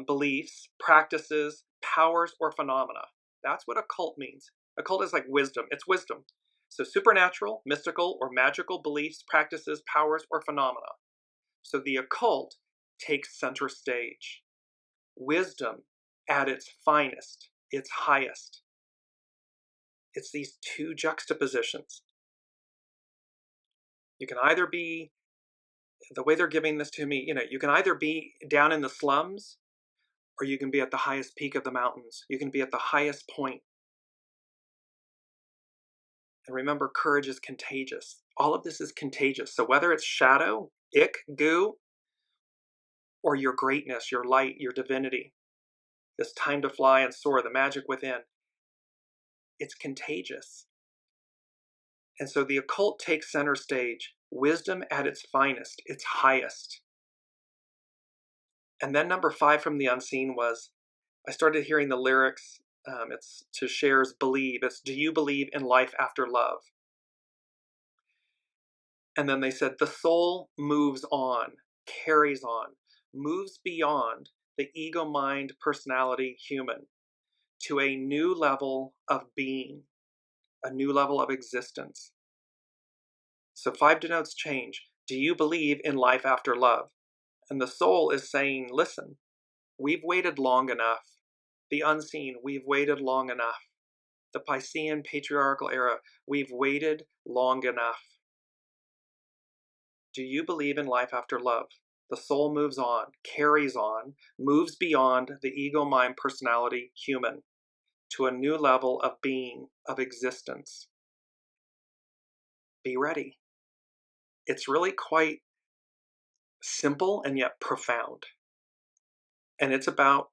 beliefs, practices, powers, or phenomena. That's what occult means. Occult is like wisdom. It's wisdom. So supernatural, mystical, or magical beliefs, practices, powers, or phenomena. So the occult takes center stage. Wisdom at its finest, its highest. It's these two juxtapositions. You can either be, the way they're giving this to me, you can either be down in the slums, or you can be at the highest peak of the mountains. You can be at the highest point. And remember, courage is contagious. All of this is contagious. So whether it's shadow, ick, goo, or your greatness, your light, your divinity, this time to fly and soar, the magic within, it's contagious. And so the occult takes center stage, wisdom at its finest, its highest. And then number 5 from the Unseen was, I started hearing the lyrics. It's to Cher's Believe. It's, do you believe in life after love? And then they said, the soul moves on, carries on, moves beyond the ego, mind, personality, human, to a new level of being, a new level of existence. So 5 denotes change. Do you believe in life after love? And the soul is saying, listen, we've waited long enough. The Unseen, we've waited long enough. The Piscean patriarchal era, we've waited long enough. Do you believe in life after love? The soul moves on, carries on, moves beyond the ego, mind, personality, human, to a new level of being, of existence. Be ready. It's really quite simple and yet profound. And it's about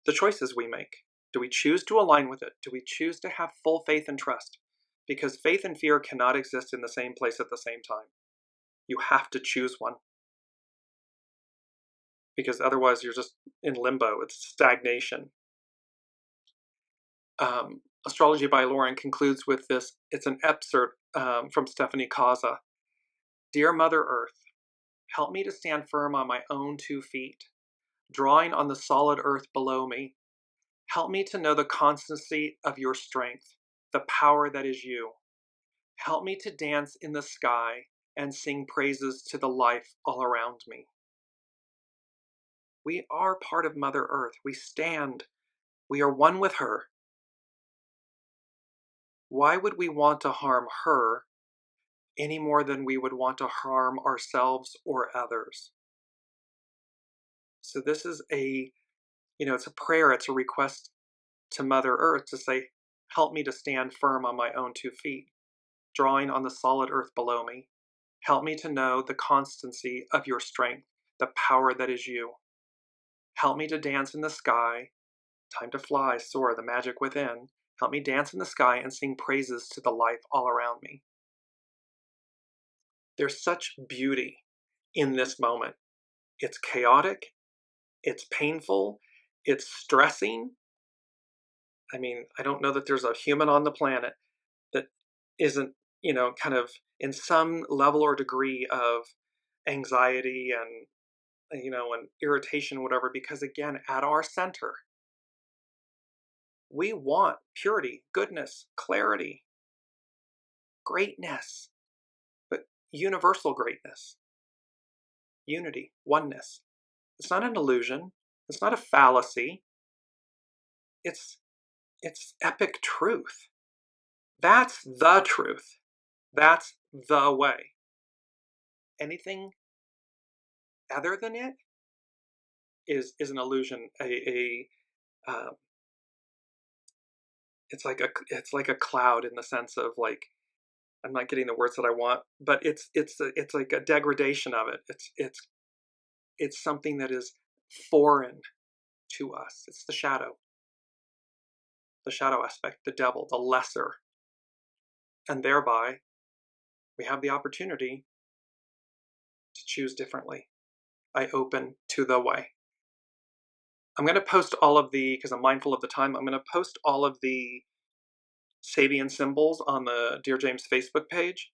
the choices we make. Do we choose to align with it? Do we choose to have full faith and trust? Because faith and fear cannot exist in the same place at the same time. You have to choose one. Because otherwise you're just in limbo. It's stagnation. Astrology by Lauren concludes with this. It's an excerpt from Stephanie Kaza. Dear Mother Earth, help me to stand firm on my own 2 feet, drawing on the solid earth below me. Help me to know the constancy of your strength, the power that is you. Help me to dance in the sky and sing praises to the life all around me. We are part of Mother Earth. We stand. We are one with her. Why would we want to harm her any more than we would want to harm ourselves or others? So this is it's a prayer, it's a request to Mother Earth to say, help me to stand firm on my own 2 feet, drawing on the solid earth below me. Help me to know the constancy of your strength, the power that is you. Help me to dance in the sky, time to fly, soar, the magic within. Help me dance in the sky and sing praises to the life all around me. There's such beauty in this moment. It's chaotic, it's painful, it's stressing, I mean, I don't know that there's a human on the planet that isn't, kind of in some level or degree of anxiety and irritation, whatever, because again, at our center, we want purity, goodness, clarity, greatness, but universal greatness, unity, oneness. It's not an illusion. It's not a fallacy. It's epic truth. That's the truth. That's the way. Anything other than it is an illusion. It's like a cloud in the sense of like, I'm not getting the words that I want, but it's like a degradation of it. It's something that is foreign to us. It's the shadow aspect, the devil, the lesser, and thereby we have the opportunity to choose differently. I open to the way. I'm going to post all of because I'm mindful of the time, I'm going to post all of the SABIAN symbols on the Dearjames Facebook page.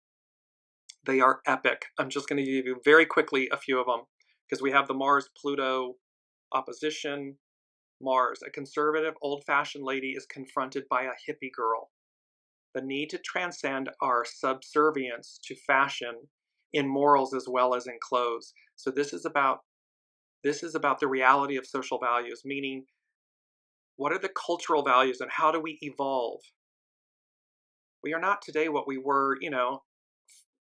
They are epic. I'm just going to give you very quickly a few of them because we have the Mars-Pluto opposition. Mars, a conservative, old-fashioned lady is confronted by a hippie girl. The need to transcend our subservience to fashion in morals as well as in clothes. So this is about the reality of social values, meaning what are the cultural values and how do we evolve? We are not today what we were,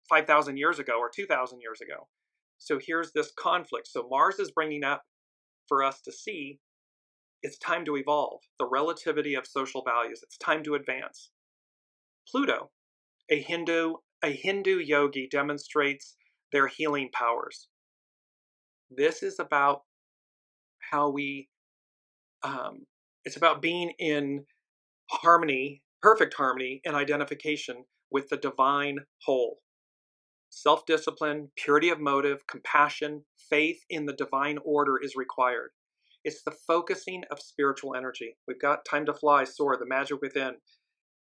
5,000 years ago or 2,000 years ago. So here's this conflict. So Mars is bringing up for us to see it's time to evolve, the relativity of social values. It's time to advance. Pluto, a Hindu yogi, demonstrates their healing powers. This is about how it's about being in harmony, perfect harmony and identification with the divine whole. Self-discipline, purity of motive, compassion, faith in the divine order is required. It's the focusing of spiritual energy. We've got time to fly, soar, the magic within.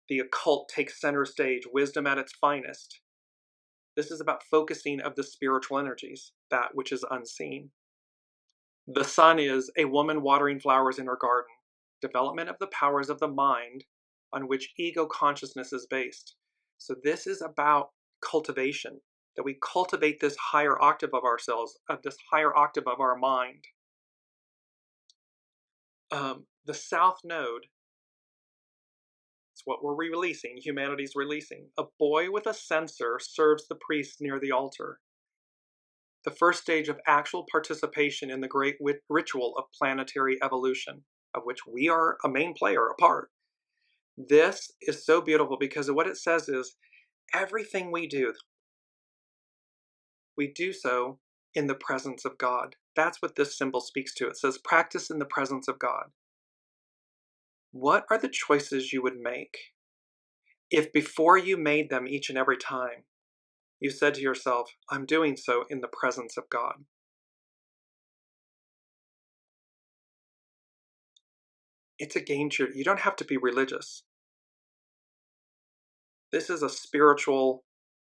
The occult takes center stage, wisdom at its finest. This is about focusing of the spiritual energies, that which is unseen. The sun is a woman watering flowers in her garden, development of the powers of the mind on which ego consciousness is based. So this is about cultivation, that we cultivate this higher octave of ourselves, of this higher octave of our mind. The South Node, it's what we're releasing, humanity's releasing. A boy with a censer serves the priest near the altar. The first stage of actual participation in the great ritual of planetary evolution, of which we are a main player, a part. This is so beautiful because what it says is everything we do so in the presence of God. That's what this symbol speaks to. It says practice in the presence of God. What are the choices you would make if before you made them each and every time, you said to yourself, I'm doing so in the presence of God? It's a game changer. You don't have to be religious. This is a spiritual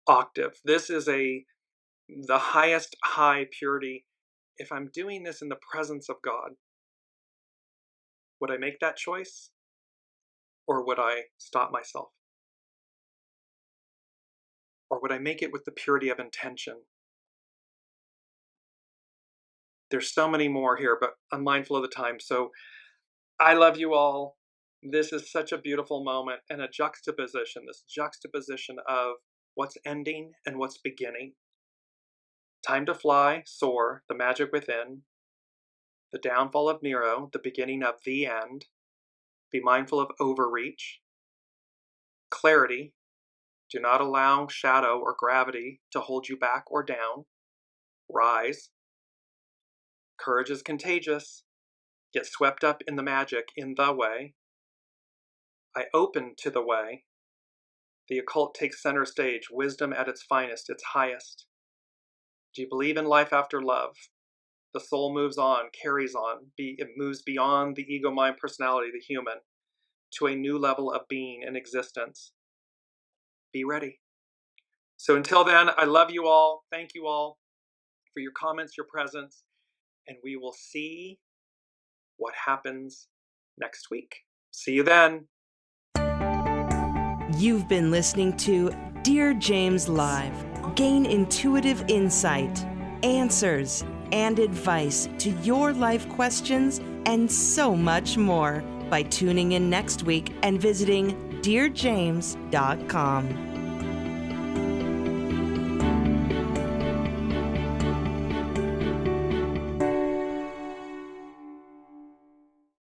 octave. This is the highest high purity. If I'm doing this in the presence of God, would I make that choice? Or would I stop myself? Or would I make it with the purity of intention? There's so many more here, but I'm mindful of the time. So I love you all. This is such a beautiful moment and a juxtaposition, this juxtaposition of what's ending and what's beginning. Time to fly, soar, the magic within. The downfall of NERO, the beginning of the end. Be mindful of overreach. Clarity. Do not allow shadow or gravity to hold you back or down. Rise. Courage is contagious. Get swept up in the magic in the way. I open to the way. The occult takes center stage, wisdom at its finest, its highest. Do you believe in life after love? The soul moves on, carries on, it moves beyond the ego, mind, personality, the human. to a new level of being and existence. Be ready. So until then, I love you all. Thank you all for your comments, your presence, and we will see what happens next week. See you then. You've been listening to Dearjames Live. Gain intuitive insight, answers, and advice to your life questions and so much more by tuning in next week and visiting dearjames.com.